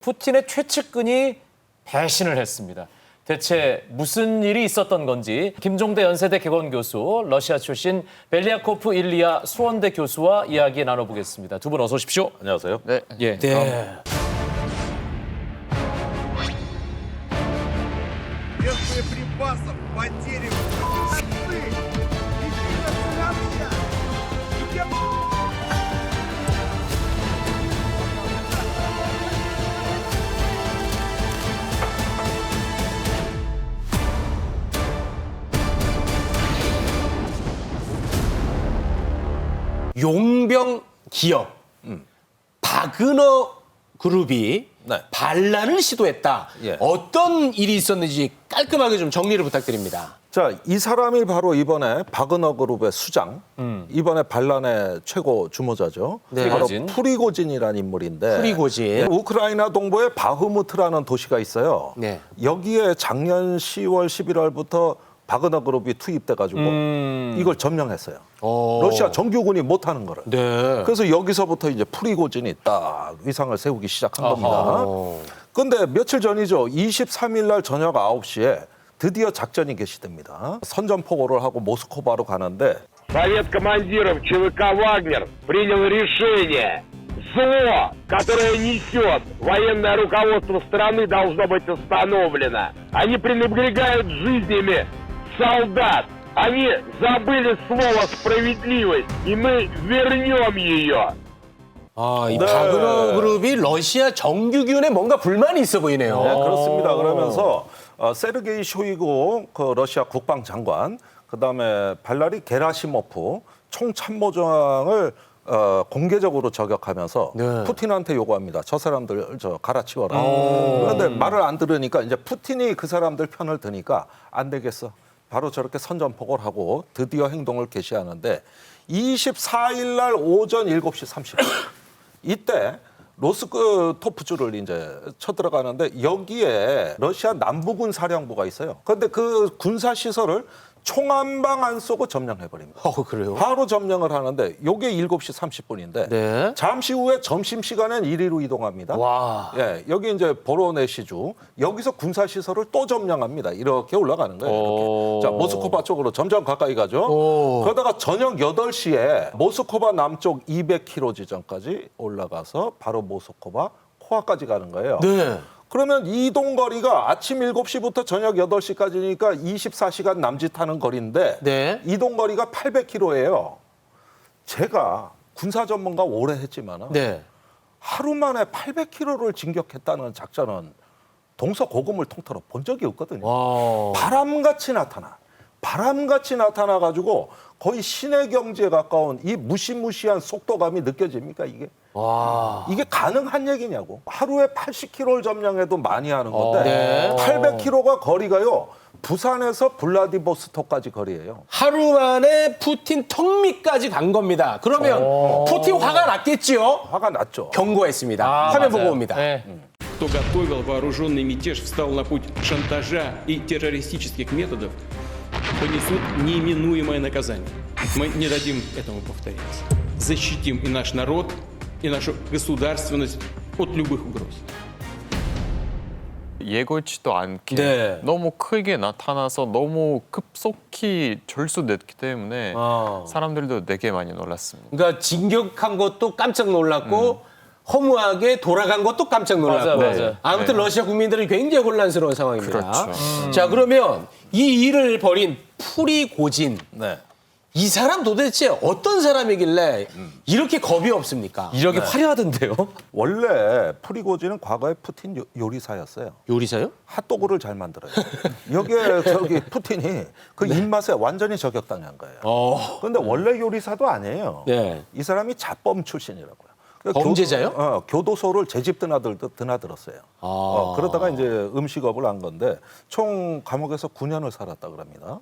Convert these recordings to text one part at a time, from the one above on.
푸틴의 최측근이 배신을 했습니다. 대체 무슨 일이 있었던 건지 김종대 연세대 개건교수, 러시아 출신 벨리아코프 일리아 수원대 교수와 이야기 나눠보겠습니다. 두 분 어서 오십시오. 안녕하세요. 네. 예. Без боеприпасов, потери в 용병 기업 바그너 그룹이 네. 반란을 시도했다. 예. 어떤 일이 있었는지 깔끔하게 좀 정리를 부탁드립니다. 자, 이 사람이 바로 이번에 바그너 그룹의 수장, 이번에 반란의 최고 주모자죠. 네. 바로 프리고진. 프리고진이라는 인물인데 프리고진. 네, 우크라이나 동부에 바흐무트라는 도시가 있어요. 네. 여기에 작년 10월, 11월부터 바그너 그룹이 투입돼가지고 이걸 점령했어요. 러시아 정규군이 못하는 거를. 네. 그래서 여기서부터 이제 프리고진이 딱 위상을 세우기 시작한 겁니다. 그런데 며칠 전이죠. 23일 날 저녁 9시에 드디어 작전이 개시됩니다. 선전포고를 하고 모스크바로 가는데 Совет командиров ЧВК «Вагнер» принял решение. Зло, которое несет военное руководство страны, должно быть остановлено. Они пренебрегают жизнями солдат. Они забыли слово «справедливость», и мы вернем ее. 이 네. 바그너 그룹이 러시아 정규군에 뭔가 불만이 있어 보이네요. 네, 그렇습니다. 그러면서 세르게이 쇼이구 그 러시아 국방장관, 그다음에 발라리 게라시모프 총참모장을 공개적으로 저격하면서 네. 푸틴한테 요구합니다. 저 사람들 갈아치워라. 그런데 말을 안 들으니까 이제 푸틴이 그 사람들 편을 드니까 안 되겠어. 바로 저렇게 선전포고를 하고 드디어 행동을 개시하는데 24일 날 오전 7시 30분 이때 로스토프주를 이제 쳐들어가는데 여기에 러시아 남부군 사령부가 있어요. 그런데 그 군사 시설을 총 한 방 안 쏘고 점령해버립니다. 그래요? 바로 점령을 하는데 요게 7시 30분인데 네. 잠시 후에 점심시간엔 이리로 이동합니다. 와. 예, 여기 이제 보로네시주 여기서 군사 시설을 또 점령합니다. 이렇게 올라가는 거예요. 이렇게. 자, 모스크바 쪽으로 점점 가까이 가죠. 그러다가 저녁 8시에 모스크바 남쪽 200km 지점까지 올라가서 바로 모스크바 코아까지 가는 거예요. 네. 그러면 이동 거리가 아침 7시부터 저녁 8시까지니까 24시간 남짓하는 거리인데 네. 이동 거리가 800km예요. 제가 군사 전문가 오래 했지만 네. 하루 만에 800km를 진격했다는 작전은 동서고금을 통틀어 본 적이 없거든요. 와. 바람같이 나타나가지고 거의 신의 경지에 가까운 이 무시무시한 속도감이 느껴집니까 이게? 와. 이게 가능한 얘기냐고. 하루에 80km를 점령해도 많이 하는 건데 네. 800km가 거리가요. 부산에서 블라디보스토크까지 거리예요. 하루 만에 푸틴 턱밑까지 간 겁니다. 그러면 푸틴 화가 났겠지요? 화가 났죠. 경고했습니다. 맞아요. 화면 보고 옵니다. 네. Кто готовил вооруженный мятеж, встал на путь шантажа и террористических методов, понесут неименуемое наказание. Мы не дадим этому повториться. Защитим и наш народ, и нашу государственность от любых угроз. 예고치도 않게 네. 너무 크게 나타나서 너무 급속히 절수됐기 때문에 사람들도 되게 많이 놀랐습니다. 그러니까 진격한 것도 깜짝 놀랐고 허무하게 돌아간 것도 깜짝 놀랐고 맞아요. 아무튼 네. 러시아 국민들은 굉장히 혼란스러운 상황입니다. 그렇죠. 자, 그러면 이 일을 벌인 프리고진 네. 이 사람 도대체 어떤 사람이길래 이렇게 겁이 없습니까? 이력이 화려하던데요. 원래 프리고진은 과거에 푸틴 요리사였어요. 요리사요? 핫도그를 잘 만들어요. 여기에 저기 푸틴이 그 입맛에 완전히 저격당한 거예요. 그런데 원래 요리사도 아니에요. 네. 이 사람이 자범 출신이라고요. 그러니까 범죄자요? 교도소를 재집 드나들었어요. 그러다가 이제 음식업을 한 건데 총 감옥에서 9년을 살았다 그럽니다.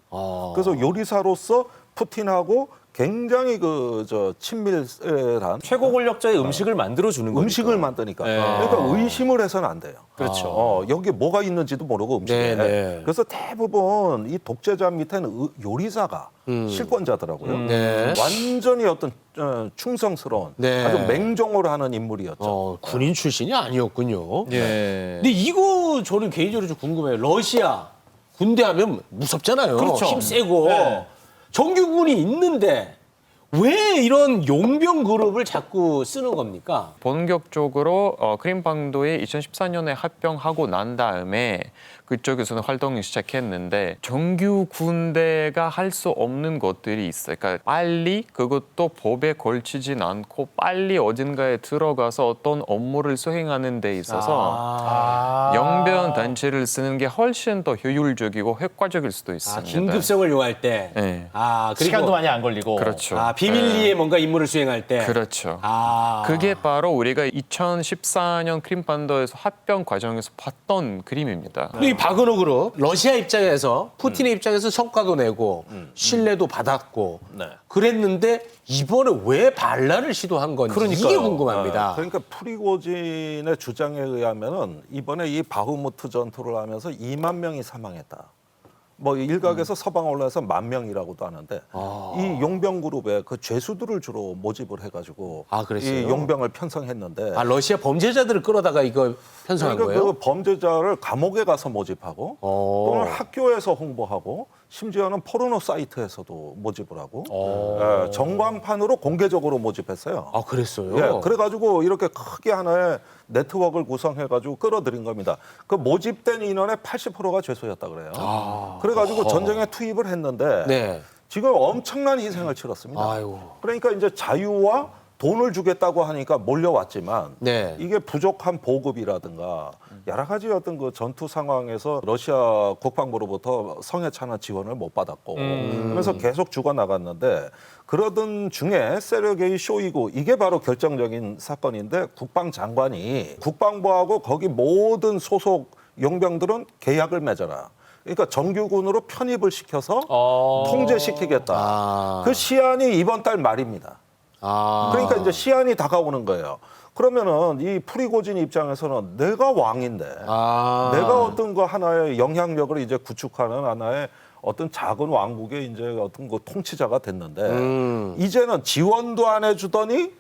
그래서 요리사로서 푸틴하고 굉장히 친밀한 최고 권력자의 음식을 만들어 주는 거니까. 음식을 만드니까. 네. 그러니까 의심을 해서는 안 돼요. 그렇죠. 여기 뭐가 있는지도 모르고 음식에. 네. 그래서 대부분 이 독재자 밑에는 요리사가 실권자더라고요. 네. 완전히 어떤 충성스러운 네. 아주 맹종을 하는 인물이었죠. 군인 출신이 아니었군요. 예. 근데 이거 저는 개인적으로 좀 궁금해요. 러시아 군대 하면 무섭잖아요. 그렇죠. 힘 세고 네. 정규군이 있는데 왜 이런 용병 그룹을 자꾸 쓰는 겁니까? 본격적으로 크림반도에 2014년에 합병하고 난 다음에 그쪽에서는 활동을 시작했는데 정규 군대가 할 수 없는 것들이 있어요. 그러니까 빨리 그것도 법에 걸치진 않고 빨리 어딘가에 들어가서 어떤 업무를 수행하는 데 있어서 영변 단체를 쓰는 게 훨씬 더 효율적이고 효과적일 수도 있습니다. 긴급성을 요할 때. 네. 그리고 시간도 많이 안 걸리고. 그렇죠. 비밀리에 뭔가 임무를 수행할 때. 그렇죠. 아. 그게 바로 우리가 2014년 크림반도에서 합병 과정에서 봤던 그림입니다. 이 바그너 그룹 러시아 입장에서 푸틴의 입장에서 성과도 내고 신뢰도 받았고 네. 그랬는데 이번에 왜 반란을 시도한 건지 그러니까요. 이게 궁금합니다. 그러니까 프리고진의 주장에 의하면은 이번에 이 바흐무트 전투를 하면서 2만 명이 사망했다. 뭐 일각에서 서방 언론에서 10,000명이라고도 하는데 이 용병 그룹에 그 죄수들을 주로 모집을 해가지고 그랬어요? 이 용병을 편성했는데 러시아 범죄자들을 끌어다가 이거 편성한 그러니까 거예요? 그 범죄자를 감옥에 가서 모집하고 또는 학교에서 홍보하고 심지어는 포르노 사이트에서도 모집을 하고 전광판으로 공개적으로 모집했어요. 그랬어요? 예, 그래가지고 이렇게 크게 하나의 네트워크를 구성해가지고 끌어들인 겁니다. 그 모집된 인원의 80%가 죄수였다 그래요. 그래가지고 전쟁에 투입을 했는데 네. 지금 엄청난 희생을 치렀습니다. 아이고. 그러니까 이제 자유와 돈을 주겠다고 하니까 몰려왔지만 네. 이게 부족한 보급이라든가 여러 가지 어떤 그 전투 상황에서 러시아 국방부로부터 성에 차는 지원을 못 받았고 그래서 계속 죽어 나갔는데 그러던 중에 세르게이 쇼이구 이게 바로 결정적인 사건인데 국방장관이 국방부하고 거기 모든 소속 용병들은 계약을 맺어라. 그러니까 정규군으로 편입을 시켜서 통제시키겠다. 그 시한이 이번 달 말입니다. 그러니까 이제 시한이 다가오는 거예요. 그러면은 이 프리고진 입장에서는 내가 왕인데 내가 어떤 거 하나의 영향력을 이제 구축하는 하나의 어떤 작은 왕국의 이제 어떤 그 통치자가 됐는데 이제는 지원도 안 해주더니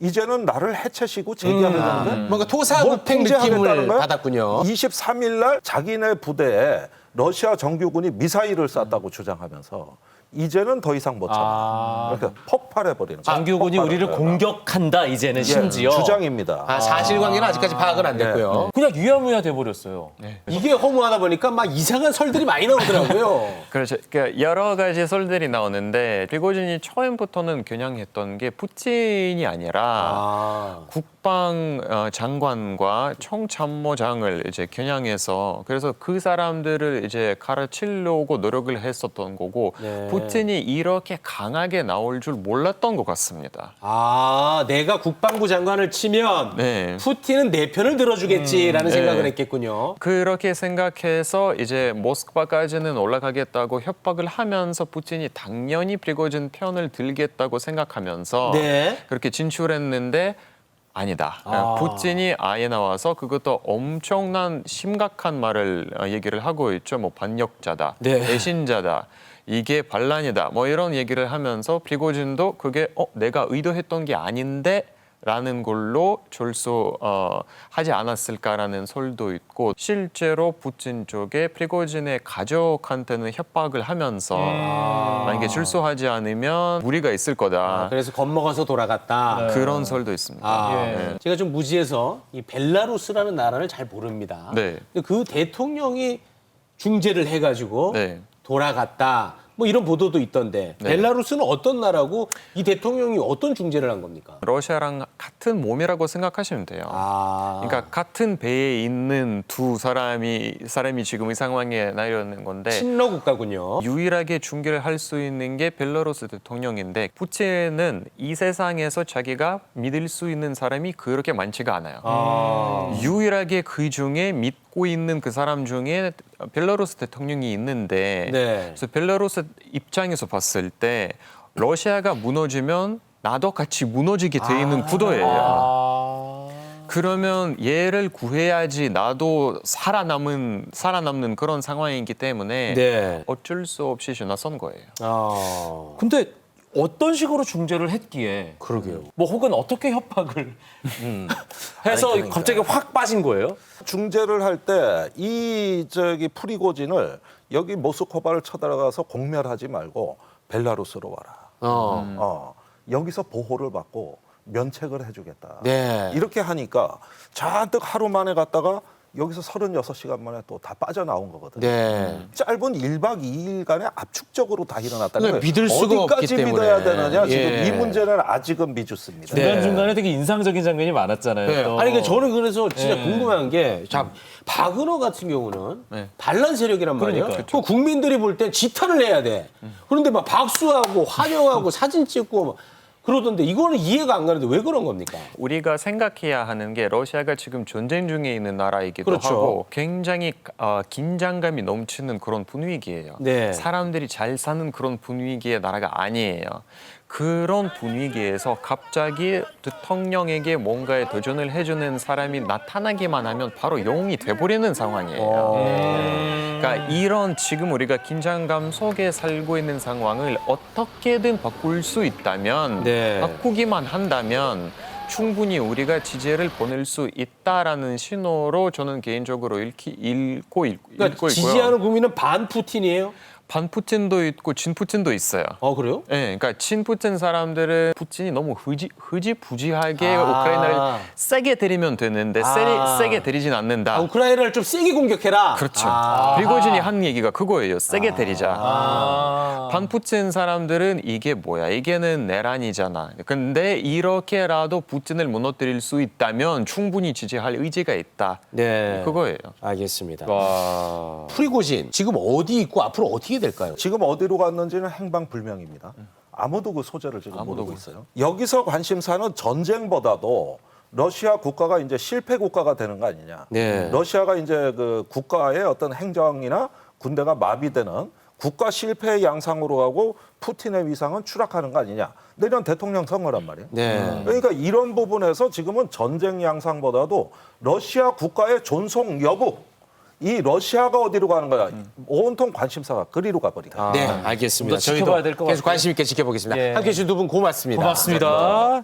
이제는 나를 해체시고 제기하려는데 뭔가 토사구팽 느낌을 받았군요. 23일 날 자기네 부대에 러시아 정규군이 미사일을 쐈다고 주장하면서 이제는 더 이상 못 참아. 그러니까 폭발해버리는 거예요. 정규군이 우리를 공격한다 이제는 심지어. 주장입니다. 사실관계는 아직까지 파악은 안 됐고요. 그냥 유야무야 돼버렸어요. 이게 허무하다 보니까 막 이상한 설들이 많이 나오더라고요. 그렇죠. 그러니까 여러 가지 설들이 나오는데 프리고진이 처음부터는 겨냥했던 게 푸틴이 아니라 국방 장관과 총참모장을 이제 겨냥해서 그래서 그 사람들을 이제 가르치려고 노력을 했었던 거고 푸틴이 이렇게 강하게 나올 줄 몰랐던 것 같습니다. 내가 국방부 장관을 치면 네. 푸틴은 내 편을 들어주겠지라는 생각을 했겠군요. 그렇게 생각해서 이제 모스크바까지는 올라가겠다고 협박을 하면서 푸틴이 당연히 프리고진 편을 들겠다고 생각하면서 네. 그렇게 진출했는데 아니다. 푸틴이 아예 나와서 그것도 엄청난 심각한 말을 얘기를 하고 있죠. 뭐 반역자다, 네. 배신자다. 이게 반란이다. 뭐 이런 얘기를 하면서 프리고진도 그게 내가 의도했던 게 아닌데 라는 걸로 졸소하지 않았을까라는 설도 있고 실제로 푸틴 쪽에 프리고진의 가족한테는 협박을 하면서 만약에 출소하지 않으면 무리가 있을 거다. 그래서 겁먹어서 돌아갔다. 그런 설도 있습니다. 제가 좀 무지해서 이 벨라루스라는 나라를 잘 모릅니다. 네. 근데 그 대통령이 중재를 해가지고 네. 돌아갔다. 뭐 이런 보도도 있던데 벨라루스는 어떤 나라고 이 대통령이 어떤 중재를 한 겁니까? 러시아랑 같은 몸이라고 생각하시면 돼요. 그러니까 같은 배에 있는 두 사람이 지금 이 상황에 나려는 건데 친러 국가군요. 유일하게 중재를 할 수 있는 게 벨라루스 대통령인데 푸틴은 이 세상에서 자기가 믿을 수 있는 사람이 그렇게 많지가 않아요. 유일하게 그 중에 믿고 있는 그 사람 중에 벨라루스 대통령이 있는데 네. 그래서 벨라루스 입장에서 봤을 때 러시아가 무너지면 나도 같이 무너지게 돼 있는 구도예요. 그러면 얘를 구해야지 나도 살아남는 그런 상황이기 때문에 네. 어쩔 수 없이 나선 거예요. 근데 어떤 식으로 중재를 했기에 그러게요. 뭐 혹은 어떻게 협박을 해서 아니, 그러니까. 갑자기 확 빠진 거예요? 중재를 할 때 이 프리고진을 여기 모스크바를 쳐들어가서 공멸하지 말고 벨라루스로 와라. 여기서 보호를 받고 면책을 해주겠다. 네. 이렇게 하니까 잔뜩 하루 만에 갔다가 여기서 36시간 만에 또 다 빠져나온 거거든요. 네. 짧은 1박 2일간의 압축적으로 다 일어났다는 그러니까 거예요. 믿을 수가 없기 어디까지 때문에. 믿어야 되느냐. 지금 예. 이 문제는 아직은 미주습니다. 네. 중간중간에 되게 인상적인 장면이 많았잖아요. 네. 또. 아니 그러니까 저는 그래서 진짜 네. 궁금한 게, 자 바그너 같은 경우는 네. 반란 세력이란 말이에요. 그러니까요. 그 국민들이 볼 땐 지탄을 해야 돼. 그런데 막 박수하고 환영하고 사진 찍고 막 그러던데 이거는 이해가 안 가는데 왜 그런 겁니까? 우리가 생각해야 하는 게 러시아가 지금 전쟁 중에 있는 나라이기도 그렇죠. 하고 굉장히 긴장감이 넘치는 그런 분위기예요. 네. 사람들이 잘 사는 그런 분위기의 나라가 아니에요. 그런 분위기에서 갑자기 대통령에게 뭔가에 도전을 해주는 사람이 나타나기만 하면 바로 영웅이 돼버리는 상황이에요. 그러니까 이런 지금 우리가 긴장감 속에 살고 있는 상황을 어떻게든 바꿀 수 있다면 네. 바꾸기만 한다면 충분히 우리가 지지를 보낼 수 있다라는 신호로 저는 개인적으로 읽고 그러니까 있고요. 지지하는 국민은 반 푸틴이에요? 반 푸틴도 있고 진 푸틴도 있어요. 그래요? 네, 그러니까 친 푸틴 사람들은 푸틴이 너무 흐지부지하게 아. 우크라이나를 세게 때리면 되는데 세게 때리진 않는다. 우크라이나를 좀 세게 공격해라. 그렇죠. 프리고진이 한 얘기가 그거예요. 세게 때리자. 반 푸틴 사람들은 이게 뭐야? 이게는 내란이잖아. 근데 이렇게라도 푸틴을 무너뜨릴 수 있다면 충분히 지지할 의지가 있다. 네. 그거예요. 알겠습니다. 프리고진 지금 어디 있고 앞으로 어떻게 될까요? 지금 어디로 갔는지는 행방불명입니다. 아무도 그 소재를 지금 모르고 있어요. 여기서 관심사는 전쟁보다도 러시아 국가가 이제 실패 국가가 되는 거 아니냐. 네. 러시아가 이제 그 국가의 어떤 행정이나 군대가 마비되는 국가 실패의 양상으로 가고 푸틴의 위상은 추락하는 거 아니냐. 내년 대통령 선거란 말이에요. 네. 그러니까 이런 부분에서 지금은 전쟁 양상보다도 러시아 국가의 존속 여부, 이 러시아가 어디로 가는 거야. 온통 관심사가 그리로 가버리다. 네, 알겠습니다. 좀 더 지켜봐야 저희도 될것 계속 같아요. 관심 있게 지켜보겠습니다. 예. 함께해 주신 두 분 고맙습니다. 고맙습니다.